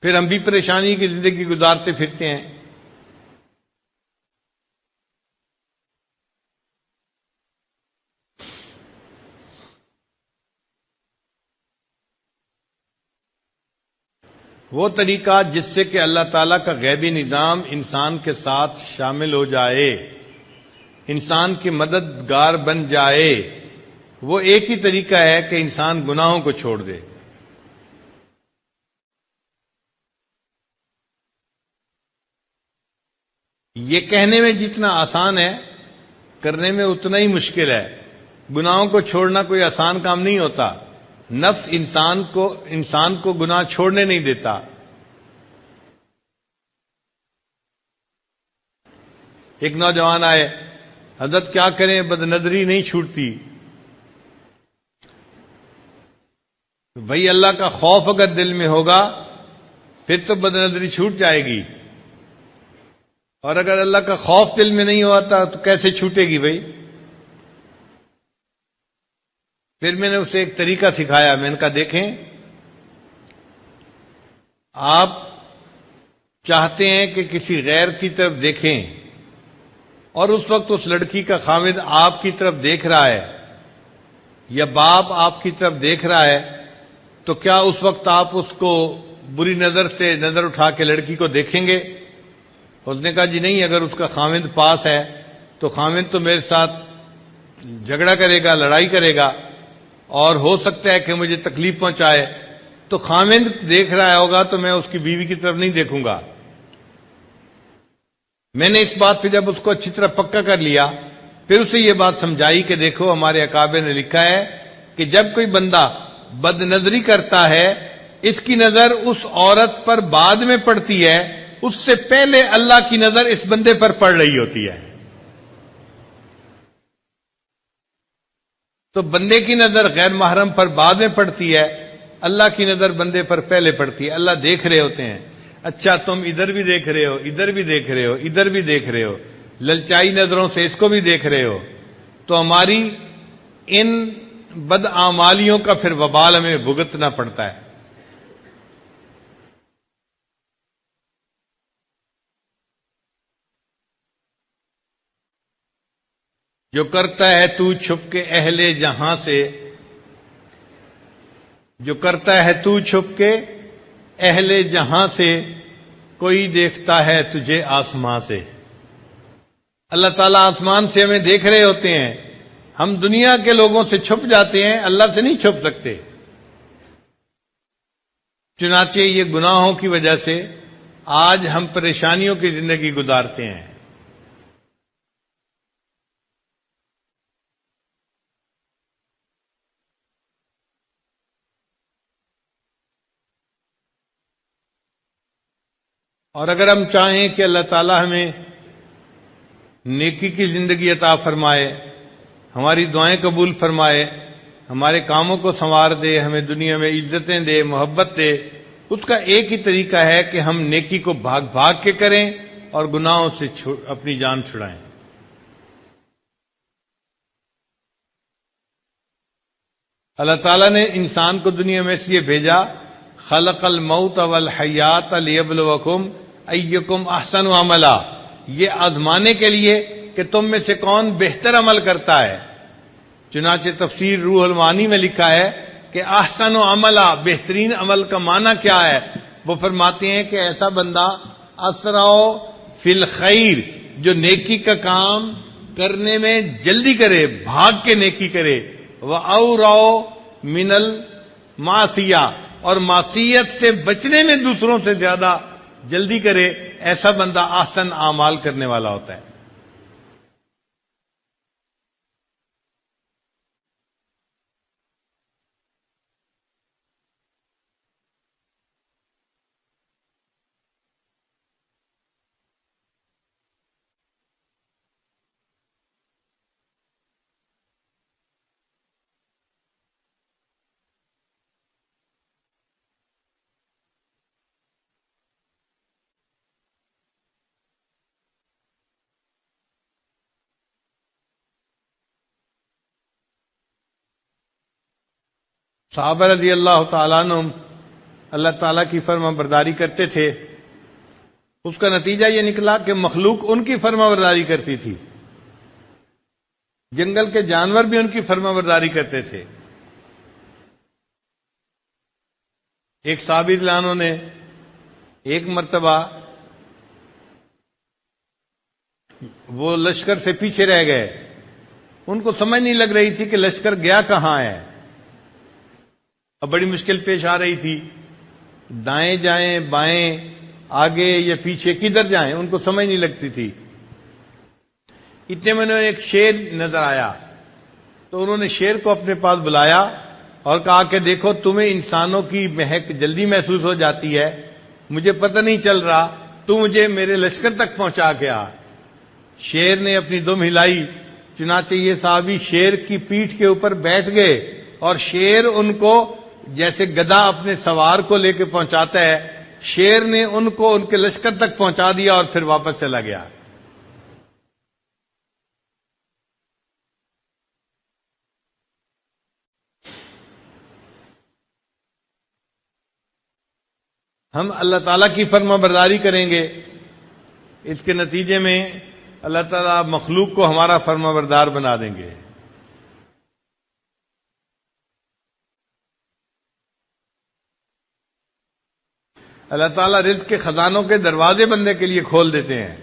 پھر ہم بھی پریشانی کی زندگی گزارتے پھرتے ہیں۔ وہ طریقہ جس سے کہ اللہ تعالیٰ کا غیبی نظام انسان کے ساتھ شامل ہو جائے، انسان کی مددگار بن جائے، وہ ایک ہی طریقہ ہے کہ انسان گناہوں کو چھوڑ دے۔ یہ کہنے میں جتنا آسان ہے، کرنے میں اتنا ہی مشکل ہے۔ گناہوں کو چھوڑنا کوئی آسان کام نہیں ہوتا۔ نفس انسان کو گناہ چھوڑنے نہیں دیتا۔ ایک نوجوان آئے، حضرت کیا کریں، بد نظری نہیں چھوٹتی۔ بھئی اللہ کا خوف اگر دل میں ہوگا پھر تو بد نظری چھوٹ جائے گی، اور اگر اللہ کا خوف دل میں نہیں ہوتا تو کیسے چھوٹے گی بھئی؟ پھر میں نے اسے ایک طریقہ سکھایا۔ میں نے کہا دیکھیں، آپ چاہتے ہیں کہ کسی غیر کی طرف دیکھیں، اور اس وقت اس لڑکی کا خاوند آپ کی طرف دیکھ رہا ہے یا باپ آپ کی طرف دیکھ رہا ہے، تو کیا اس وقت آپ اس کو بری نظر سے نظر اٹھا کے لڑکی کو دیکھیں گے؟ اس نے کہا جی نہیں، اگر اس کا خاوند پاس ہے تو خاوند تو میرے ساتھ جھگڑا کرے گا، لڑائی کرے گا، اور ہو سکتا ہے کہ مجھے تکلیف پہنچائے، تو خاوند دیکھ رہا ہوگا تو میں اس کی بیوی کی طرف نہیں دیکھوں گا۔ میں نے اس بات پہ جب اس کو اچھی طرح پکا کر لیا، پھر اسے یہ بات سمجھائی کہ دیکھو ہمارے اکابر نے لکھا ہے کہ جب کوئی بندہ بد نظری کرتا ہے، اس کی نظر اس عورت پر بعد میں پڑتی ہے، اس سے پہلے اللہ کی نظر اس بندے پر پڑ رہی ہوتی ہے۔ تو بندے کی نظر غیر محرم پر بعد میں پڑتی ہے، اللہ کی نظر بندے پر پہلے پڑتی ہے۔ اللہ دیکھ رہے ہوتے ہیں، اچھا تم ادھر بھی دیکھ رہے ہو، ادھر بھی دیکھ رہے ہو، ادھر بھی دیکھ رہے ہو، للچائی نظروں سے اس کو بھی دیکھ رہے ہو، تو ہماری ان بدعمالیوں کا پھر وبال ہمیں بھگتنا پڑتا ہے۔ جو کرتا ہے تو چھپ کے اہل جہاں سے، جو کرتا ہے تو چھپ کے اہل جہاں سے، کوئی دیکھتا ہے تجھے آسمان سے۔ اللہ تعالیٰ آسمان سے ہمیں دیکھ رہے ہوتے ہیں، ہم دنیا کے لوگوں سے چھپ جاتے ہیں، اللہ سے نہیں چھپ سکتے۔ چنانچہ یہ گناہوں کی وجہ سے آج ہم پریشانیوں کی زندگی گزارتے ہیں۔ اور اگر ہم چاہیں کہ اللہ تعالیٰ ہمیں نیکی کی زندگی عطا فرمائے، ہماری دعائیں قبول فرمائے، ہمارے کاموں کو سنوار دے، ہمیں دنیا میں عزتیں دے، محبت دے، اس کا ایک ہی طریقہ ہے کہ ہم نیکی کو بھاگ بھاگ کے کریں اور گناہوں سے اپنی جان چھڑائیں۔ اللہ تعالیٰ نے انسان کو دنیا میں اس لیے بھیجا، خلق الموت والحیات لیبلوکم ایکم احسن عملا، یہ آزمانے کے لیے کہ تم میں سے کون بہتر عمل کرتا ہے۔ چنانچہ تفسیر روح المعانی میں لکھا ہے کہ احسن عملا، بہترین عمل کا معنی کیا ہے؟ وہ فرماتے ہیں کہ ایسا بندہ اسرع فی الخیر، جو نیکی کا کام کرنے میں جلدی کرے، بھاگ کے نیکی کرے، وَأَوْرَعُ مِنَ الْمَعْصِیَہ، اور معصیت سے بچنے میں دوسروں سے زیادہ جلدی کرے، ایسا بندہ احسن اعمال کرنے والا ہوتا ہے۔ صحابہ رضی اللہ تعالیٰ عنہم اللہ تعالیٰ کی فرما برداری کرتے تھے، اس کا نتیجہ یہ نکلا کہ مخلوق ان کی فرما برداری کرتی تھی، جنگل کے جانور بھی ان کی فرما برداری کرتے تھے۔ ایک صحابی رضی اللہ عنہ نے ایک مرتبہ وہ لشکر سے پیچھے رہ گئے، ان کو سمجھ نہیں لگ رہی تھی کہ لشکر گیا کہاں ہے، اب بڑی مشکل پیش آ رہی تھی، دائیں جائیں بائیں آگے یا پیچھے کدھر جائیں، ان کو سمجھ نہیں لگتی تھی۔ اتنے میں انہیں ایک شیر نظر آیا تو انہوں نے شیر کو اپنے پاس بلایا اور کہا کہ دیکھو تمہیں انسانوں کی مہک جلدی محسوس ہو جاتی ہے، مجھے پتہ نہیں چل رہا، تو مجھے میرے لشکر تک پہنچا کے آ۔ شیر نے اپنی دم ہلائی، چنانچہ یہ صحابی شیر کی پیٹھ کے اوپر بیٹھ گئے اور شیر ان کو جیسے گدھا اپنے سوار کو لے کے پہنچاتا ہے، شیر نے ان کو ان کے لشکر تک پہنچا دیا اور پھر واپس چلا گیا۔ ہم اللہ تعالیٰ کی فرما برداری کریں گے، اس کے نتیجے میں اللہ تعالیٰ مخلوق کو ہمارا فرما بردار بنا دیں گے۔ اللہ تعالیٰ رزق کے خزانوں کے دروازے بندے کے لیے کھول دیتے ہیں۔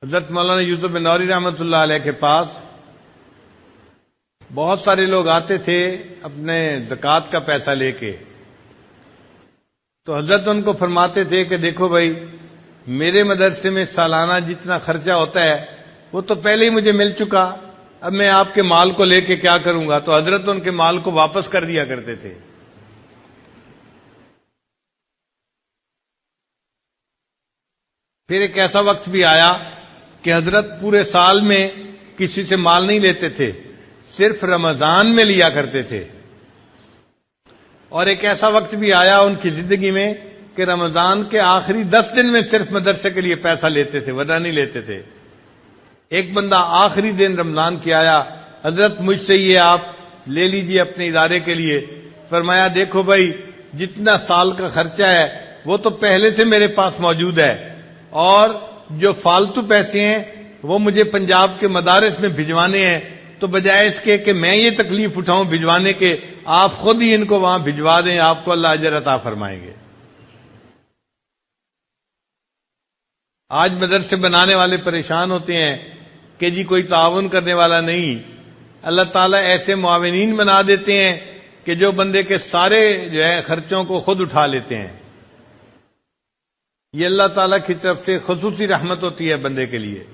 حضرت مولانا یوسف بن نوری رحمۃ اللہ علیہ کے پاس بہت سارے لوگ آتے تھے اپنے زکوٰۃ کا پیسہ لے کے، تو حضرت ان کو فرماتے تھے کہ دیکھو بھائی، میرے مدرسے میں سالانہ جتنا خرچہ ہوتا ہے وہ تو پہلے ہی مجھے مل چکا، اب میں آپ کے مال کو لے کے کیا کروں گا؟ تو حضرت ان کے مال کو واپس کر دیا کرتے تھے۔ پھر ایک ایسا وقت بھی آیا کہ حضرت پورے سال میں کسی سے مال نہیں لیتے تھے، صرف رمضان میں لیا کرتے تھے۔ اور ایک ایسا وقت بھی آیا ان کی زندگی میں کہ رمضان کے آخری 10 دن میں صرف مدرسے کے لیے پیسہ لیتے تھے، ورنہ نہیں لیتے تھے۔ ایک بندہ آخری دن رمضان کی آیا، حضرت مجھ سے یہ آپ لے لیجئے اپنے ادارے کے لیے۔ فرمایا دیکھو بھائی، جتنا سال کا خرچہ ہے وہ تو پہلے سے میرے پاس موجود ہے، اور جو فالتو پیسے ہیں وہ مجھے پنجاب کے مدارس میں بھجوانے ہیں، تو بجائے اس کے کہ میں یہ تکلیف اٹھاؤں بھجوانے کے، آپ خود ہی ان کو وہاں بھجوا دیں، آپ کو اللہ اجر عطا فرمائیں گے۔ آج مدرسے بنانے والے پریشان ہوتے ہیں کہ جی کوئی تعاون کرنے والا نہیں، اللہ تعالیٰ ایسے معاونین بنا دیتے ہیں کہ جو بندے کے سارے جو ہے خرچوں کو خود اٹھا لیتے ہیں۔ یہ اللہ تعالیٰ کی طرف سے خصوصی رحمت ہوتی ہے بندے کے لیے۔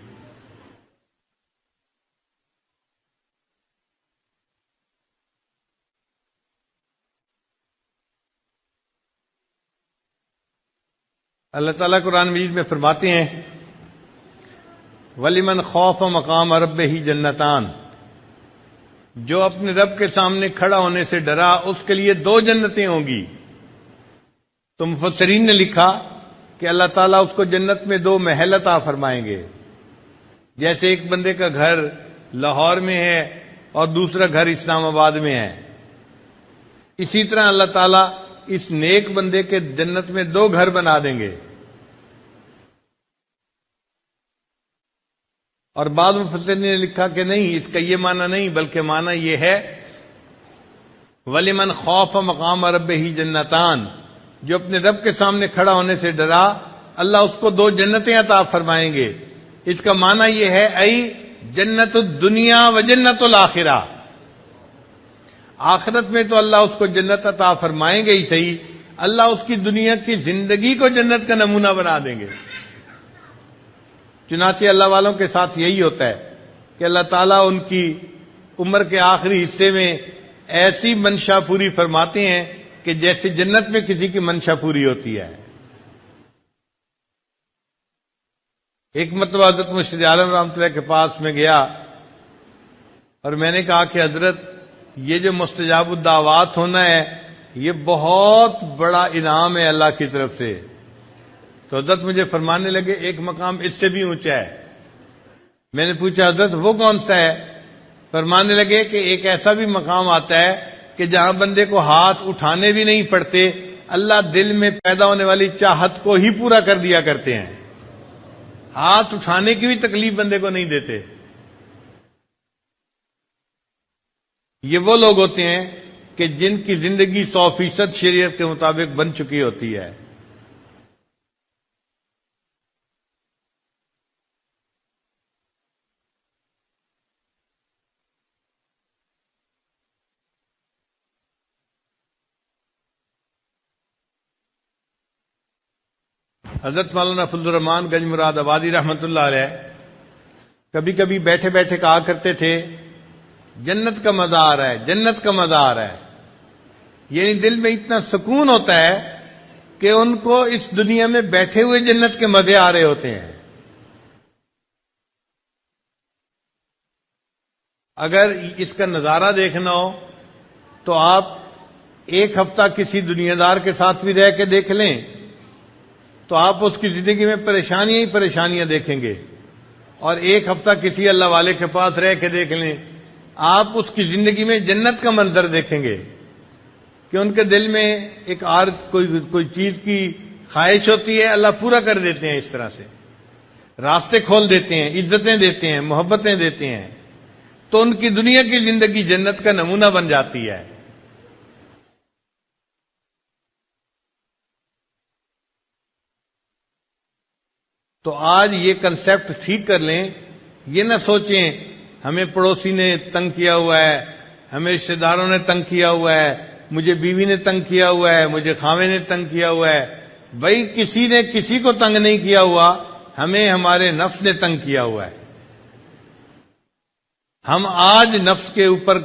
اللہ تعالیٰ قرآن مجید میں فرماتے ہیں وَلِمَنْ خَافَ مَقَامَ رَبِّهِ جَنَّتَانِ، جو اپنے رب کے سامنے کھڑا ہونے سے ڈرا اس کے لیے 2 جنتیں ہوں گی۔ تو مفسرین نے لکھا کہ اللہ تعالیٰ اس کو جنت میں 2 محل عطا فرمائیں گے، جیسے ایک بندے کا گھر لاہور میں ہے اور دوسرا گھر اسلام آباد میں ہے، اسی طرح اللہ تعالیٰ اس نیک بندے کے جنت میں 2 گھر بنا دیں گے۔ اور بعض مفسرین نے لکھا کہ نہیں، اس کا یہ معنی نہیں، بلکہ معنی یہ ہے وَلِمَنْ خَافَ مَقَامَ رَبِّهِ جَنَّتَانِ، جو اپنے رب کے سامنے کھڑا ہونے سے ڈرا اللہ اس کو 2 جنتیں عطا فرمائیں گے۔ اس کا معنی یہ ہے ای جنت الدنیا و جنت الآخرہ، آخرت میں تو اللہ اس کو جنت عطا فرمائیں گے ہی صحیح، اللہ اس کی دنیا کی زندگی کو جنت کا نمونہ بنا دیں گے۔ چنانچہ اللہ والوں کے ساتھ یہی ہوتا ہے کہ اللہ تعالیٰ ان کی عمر کے آخری حصے میں ایسی منشا پوری فرماتے ہیں کہ جیسے جنت میں کسی کی منشا پوری ہوتی ہے۔ ایک مرتبہ حضرت مشیر عالم رحمۃ اللہ کے پاس میں گیا اور میں نے کہا کہ حضرت یہ جو مستجاب الدعوات ہونا ہے یہ بہت بڑا انعام ہے اللہ کی طرف سے۔ تو حضرت مجھے فرمانے لگے ایک مقام اس سے بھی اونچا ہے، میں نے پوچھا حضرت وہ کون سا ہے؟ فرمانے لگے کہ ایک ایسا بھی مقام آتا ہے کہ جہاں بندے کو ہاتھ اٹھانے بھی نہیں پڑتے، اللہ دل میں پیدا ہونے والی چاہت کو ہی پورا کر دیا کرتے ہیں، ہاتھ اٹھانے کی بھی تکلیف بندے کو نہیں دیتے۔ یہ وہ لوگ ہوتے ہیں کہ جن کی زندگی 100% شریعت کے مطابق بن چکی ہوتی ہے۔ حضرت مولانا فضل الرحمان گنج مراد آبادی رحمت اللہ علیہ کبھی کبھی بیٹھے بیٹھے کہا کرتے تھے جنت کا مزہ آ رہا ہے، جنت کا مزہ آ رہا ہے، یعنی دل میں اتنا سکون ہوتا ہے کہ ان کو اس دنیا میں بیٹھے ہوئے جنت کے مزے آ رہے ہوتے ہیں۔ اگر اس کا نظارہ دیکھنا ہو تو آپ ایک ہفتہ کسی دنیا دار کے ساتھ بھی رہ کے دیکھ لیں تو آپ اس کی زندگی میں پریشانیاں ہی پریشانیاں دیکھیں گے، اور ایک ہفتہ کسی اللہ والے کے پاس رہ کے دیکھ لیں، آپ اس کی زندگی میں جنت کا منظر دیکھیں گے کہ ان کے دل میں ایک کوئی چیز کی خواہش ہوتی ہے، اللہ پورا کر دیتے ہیں، اس طرح سے راستے کھول دیتے ہیں، عزتیں دیتے ہیں، محبتیں دیتے ہیں، تو ان کی دنیا کی زندگی جنت کا نمونہ بن جاتی ہے۔ تو آج یہ کنسپٹ ٹھیک کر لیں، یہ نہ سوچیں ہمیں پڑوسی نے تنگ کیا ہوا ہے، ہمیں رشتہ داروں نے تنگ کیا ہوا ہے، مجھے بیوی نے تنگ کیا ہوا ہے، مجھے خاوند نے تنگ کیا ہوا ہے۔ بھائی کسی نے کسی کو تنگ نہیں کیا ہوا، ہمیں ہمارے نفس نے تنگ کیا ہوا ہے۔ ہم آج نفس کے اوپر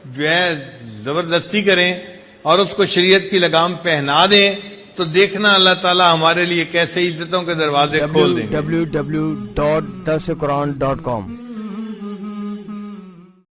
جو ہے زبردستی کریں اور اس کو شریعت کی لگام پہنا دیں تو دیکھنا اللہ تعالیٰ ہمارے لیے کیسے عزتوں کے دروازے کھول دیں گے۔ www.darsequran.com